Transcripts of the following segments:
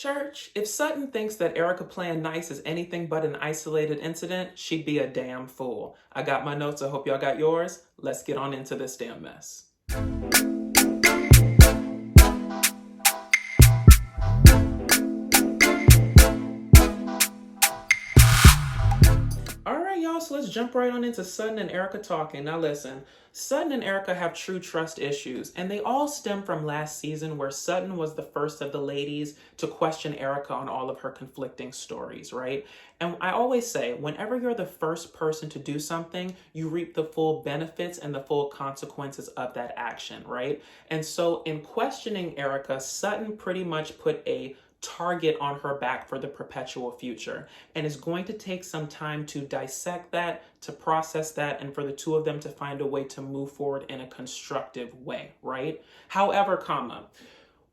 Church, if Sutton thinks that Erika playing nice is anything but an isolated incident, she'd be a damn fool. I got my notes. I hope y'all got yours. Let's get on into this damn mess. All right, y'all, so let's jump right on into Sutton and Erika talking. Now listen, Sutton and Erika have true trust issues, and they all stem from last season where Sutton was the first of the ladies to question Erika on all of her conflicting stories, right? And I always say, whenever you're the first person to do something, you reap the full benefits and the full consequences of that action, right? And so in questioning Erika, Sutton pretty much put a target on her back for the perpetual future. And it's going to take some time to dissect that, to process that, and for the two of them to find a way to move forward in a constructive way, right? However,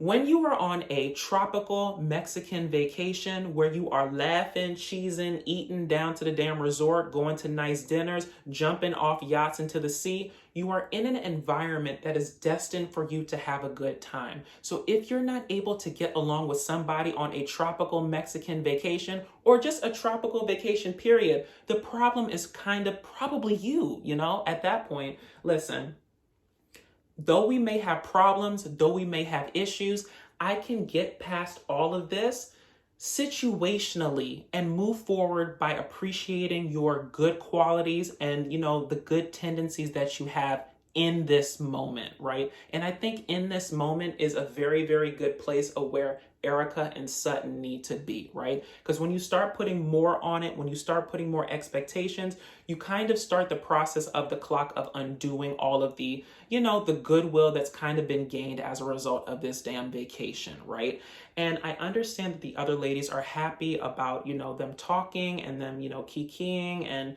when you are on a tropical Mexican vacation where you are laughing, cheesing, eating down to the damn resort, going to nice dinners, jumping off yachts into the sea, you are in an environment that is destined for you to have a good time. So if you're not able to get along with somebody on a tropical Mexican vacation or just a tropical vacation period, the problem is kind of probably you, at that point. Listen, though we may have problems, though we may have issues, I can get past all of this situationally and move forward by appreciating your good qualities and, the good tendencies that you have in this moment, right? And I think in this moment is a very, very good place of where Erika and Sutton need to be, right? Because when you start putting more on it, when you start putting more expectations, you kind of start the process of the clock of undoing all of the, the goodwill that's kind of been gained as a result of this damn vacation, right? And I understand that the other ladies are happy about, them talking and them, kikiing and,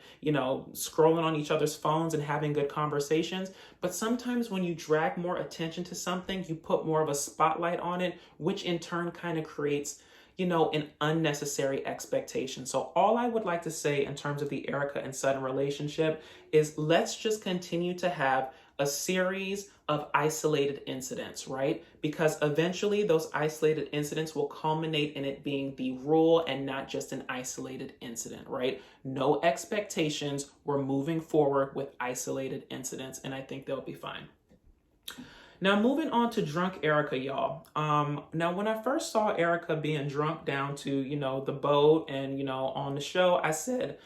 scrolling on each other's phones and having good conversations. But sometimes when you drag more attention to something, you put more of a spotlight on it, which in turn kind of creates, an unnecessary expectation. So all I would like to say in terms of the Erika and Sutton relationship is let's just continue to have a series of isolated incidents, right? Because eventually those isolated incidents will culminate in it being the rule and not just an isolated incident, right? No expectations. We're moving forward with isolated incidents, and I think they'll be fine. Now, moving on to drunk Erika, y'all. Now, when I first saw Erika being drunk down to, the boat and, on the show, I said,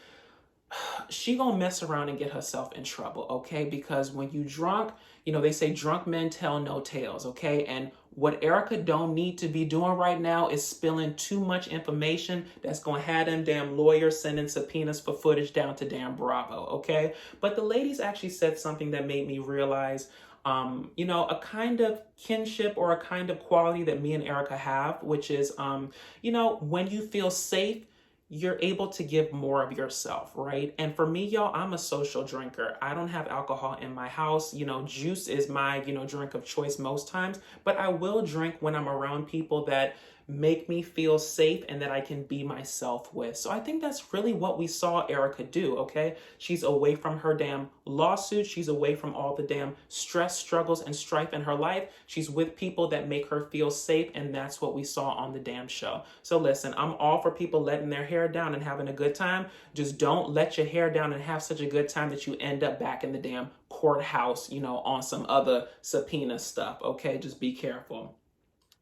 she gonna mess around and get herself in trouble, okay? Because when you drunk, they say drunk men tell no tales, okay? And what Erika don't need to be doing right now is spilling too much information that's gonna have them damn lawyers sending subpoenas for footage down to damn Bravo, okay? But the ladies actually said something that made me realize a kind of kinship or a kind of quality that me and Erika have, which is, when you feel safe, you're able to give more of yourself, right? And for me, y'all, I'm a social drinker. I don't have alcohol in my house. Juice is my, drink of choice most times, but I will drink when I'm around people that make me feel safe and that I can be myself with. So I think that's really what we saw Erika do, okay? She's away from her damn lawsuit. She's away from all the damn stress, struggles, and strife in her life. She's with people that make her feel safe, and that's what we saw on the damn show. So listen, I'm all for people letting their hair down and having a good time. Just don't let your hair down and have such a good time that you end up back in the damn courthouse, on some other subpoena stuff, okay? Just be careful.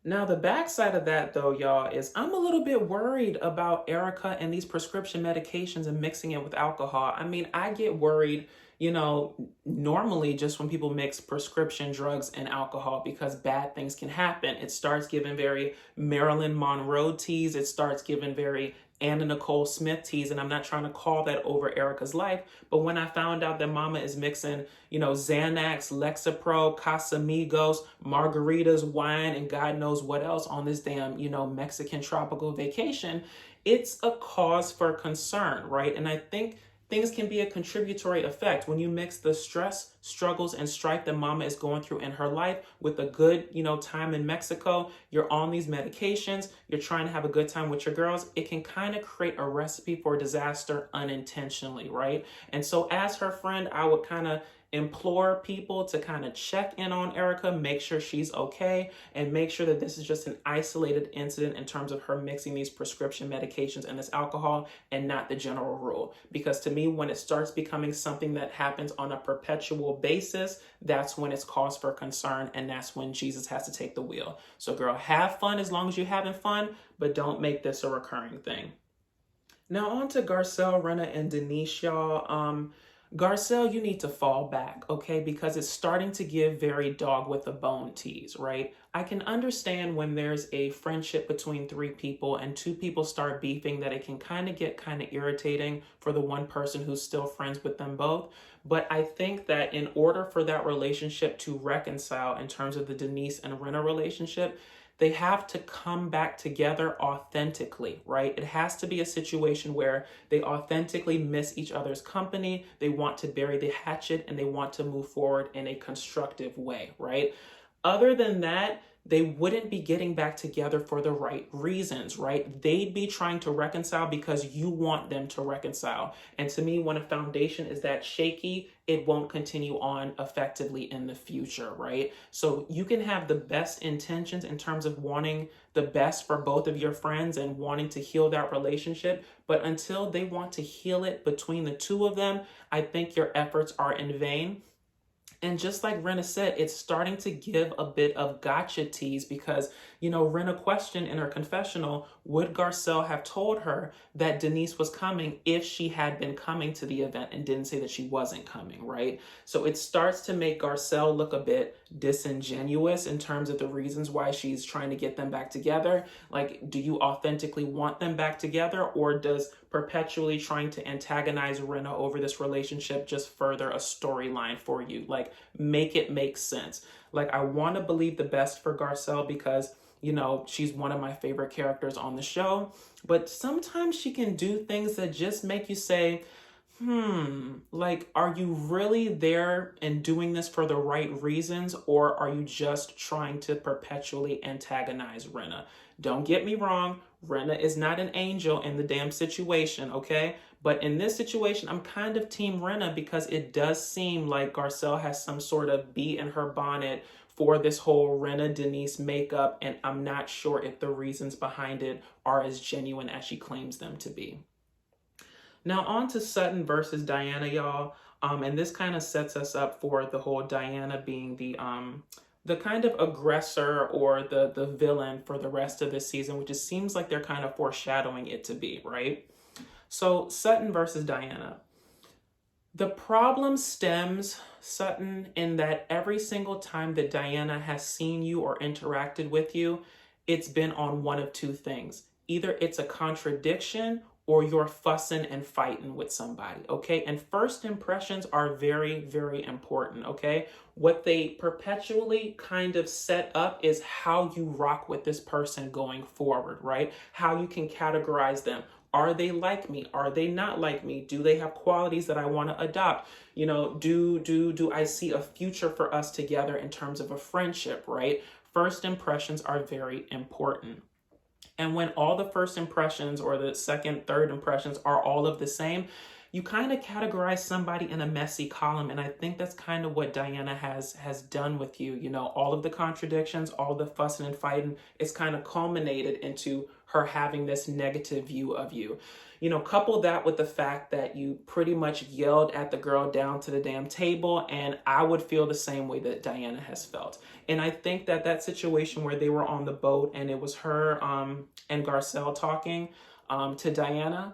Now, the backside of that, though, y'all, is I'm a little bit worried about Erika and these prescription medications and mixing it with alcohol. I mean, I get worried, normally just when people mix prescription drugs and alcohol because bad things can happen. It starts giving very Marilyn Monroe tease. It starts giving very Anna Nicole Smith tease, and I'm not trying to call that over Erika's life, but when I found out that mama is mixing, Xanax, Lexapro, Casamigos, margaritas, wine, and God knows what else on this damn, Mexican tropical vacation, it's a cause for concern, right? And I think things can be a contributory effect when you mix the stress, struggles, and strife that mama is going through in her life with a good, time in Mexico. You're on these medications. You're trying to have a good time with your girls. It can kind of create a recipe for disaster unintentionally, right? And so as her friend, I would kind of implore people to kind of check in on Erika, make sure she's okay, and make sure that this is just an isolated incident in terms of her mixing these prescription medications and this alcohol, and not the general rule. Because to me, when it starts becoming something that happens on a perpetual basis, that's when it's cause for concern, and that's when Jesus has to take the wheel. So girl, have fun as long as you're having fun, but don't make this a recurring thing. Now on to Garcelle, Rinna, and Denise, y'all. Garcelle, you need to fall back, okay? Because it's starting to give very dog with a bone tease, right? I can understand when there's a friendship between three people and two people start beefing that it can kind of get kind of irritating for the one person who's still friends with them both. But I think that in order for that relationship to reconcile in terms of the Denise and Rinna relationship, they have to come back together authentically, right? It has to be a situation where they authentically miss each other's company, they want to bury the hatchet, and they want to move forward in a constructive way, right? Other than that, they wouldn't be getting back together for the right reasons, right? They'd be trying to reconcile because you want them to reconcile. And to me, when a foundation is that shaky, it won't continue on effectively in the future, right? So you can have the best intentions in terms of wanting the best for both of your friends and wanting to heal that relationship, but until they want to heal it between the two of them, I think your efforts are in vain. And just like Rinna said, it's starting to give a bit of gotcha tease because, Rinna questioned in her confessional, would Garcelle have told her that Denise was coming if she had been coming to the event and didn't say that she wasn't coming, right? So it starts to make Garcelle look a bit disingenuous in terms of the reasons why she's trying to get them back together. Like, do you authentically want them back together, or does perpetually trying to antagonize Rinna over this relationship just further a storyline for you? Like, make it make sense. Like, I want to believe the best for Garcelle because, she's one of my favorite characters on the show, but sometimes she can do things that just make you say, like, are you really there and doing this for the right reasons, or are you just trying to perpetually antagonize Rinna? Don't get me wrong, Rinna is not an angel in the damn situation, okay? But in this situation, I'm kind of team Rinna because it does seem like Garcelle has some sort of bee in her bonnet for this whole Rinna-Denise makeup, and I'm not sure if the reasons behind it are as genuine as she claims them to be. Now on to Sutton versus Diana, y'all. And this kind of sets us up for the whole Diana being the kind of aggressor or the villain for the rest of this season, which it seems like they're kind of foreshadowing it to be, right? So Sutton versus Diana. The problem stems, Sutton, in that every single time that Diana has seen you or interacted with you, it's been on one of two things. Either it's a contradiction or you're fussing and fighting with somebody, okay? And first impressions are very, very important, okay? What they perpetually kind of set up is how you rock with this person going forward, right? How you can categorize them. Are they like me? Are they not like me? Do they have qualities that I want to adopt? Do I see a future for us together in terms of a friendship, right? First impressions are very important. And when all the first impressions or the second, third impressions are all of the same, you kind of categorize somebody in a messy column. And I think that's kind of what Diana has done with you. All of the contradictions, all the fussing and fighting, it's kind of culminated into her having this negative view of you. Couple that with the fact that you pretty much yelled at the girl down to the damn table, and I would feel the same way that Diana has felt. And I think that situation where they were on the boat and it was her and Garcelle talking to Diana,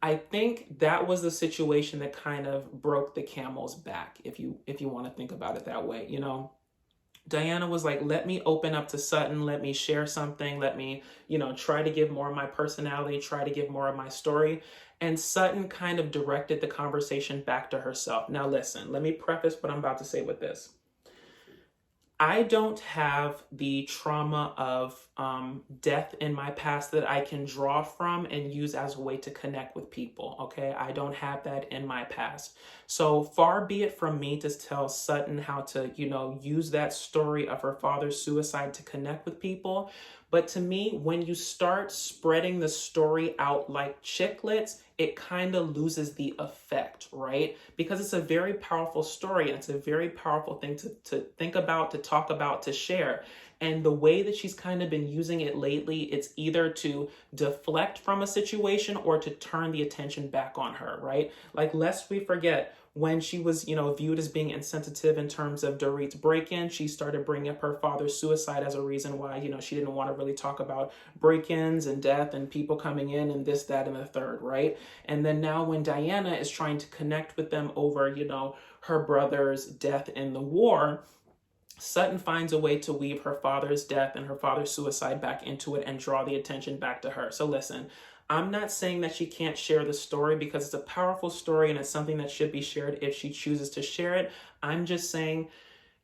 I think that was the situation that kind of broke the camel's back, if you want to think about it that way. Diana was like, let me open up to Sutton, let me share something, let me, try to give more of my personality, try to give more of my story. And Sutton kind of directed the conversation back to herself. Now listen, let me preface what I'm about to say with this. I don't have the trauma of death in my past that I can draw from and use as a way to connect with people. Okay, I don't have that in my past. So far be it from me to tell Sutton how to, use that story of her father's suicide to connect with people. But to me, when you start spreading the story out like chiclets, it kind of loses the effect, right? Because it's a very powerful story and it's a very powerful thing to think about, to talk about, to share. And the way that she's kind of been using it lately, it's either to deflect from a situation or to turn the attention back on her, right? Like, lest we forget, when she was, viewed as being insensitive in terms of Dorit's break-in, she started bringing up her father's suicide as a reason why, she didn't want to really talk about break-ins and death and people coming in and this, that, and the third, right? And then now when Diana is trying to connect with them over, her brother's death in the war, Sutton finds a way to weave her father's death and her father's suicide back into it and draw the attention back to her. So listen, I'm not saying that she can't share the story because it's a powerful story and it's something that should be shared if she chooses to share it. I'm just saying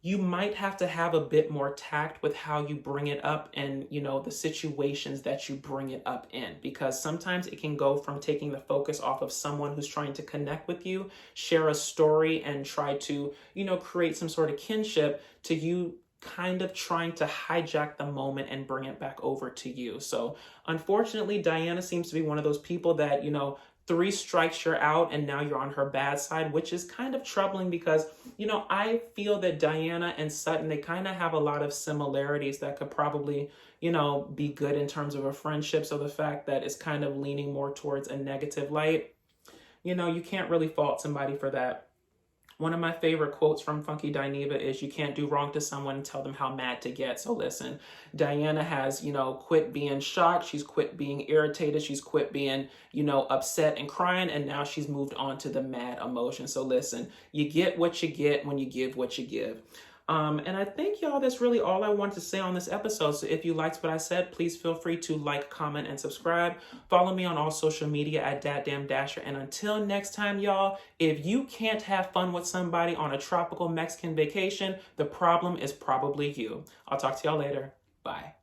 you might have to have a bit more tact with how you bring it up and, the situations that you bring it up in, because sometimes it can go from taking the focus off of someone who's trying to connect with you, share a story and try to, create some sort of kinship to you kind of trying to hijack the moment and bring it back over to you. So unfortunately, Diana seems to be one of those people that, 3 strikes you're out and now you're on her bad side, which is kind of troubling because, I feel that Diana and Sutton, they kind of have a lot of similarities that could probably, be good in terms of a friendship. So the fact that it's kind of leaning more towards a negative light, you can't really fault somebody for that. One of my favorite quotes from Funky Dineva is, you can't do wrong to someone and tell them how mad to get. So listen, Diana has, quit being shocked. She's quit being irritated. She's quit being, upset and crying. And now she's moved on to the mad emotion. So listen, you get what you get when you give what you give. And I think, y'all, that's really all I wanted to say on this episode. So if you liked what I said, please feel free to like, comment, and subscribe. Follow me on all social media at DatDamnDasher. And until next time, y'all, if you can't have fun with somebody on a tropical Mexican vacation, the problem is probably you. I'll talk to y'all later. Bye.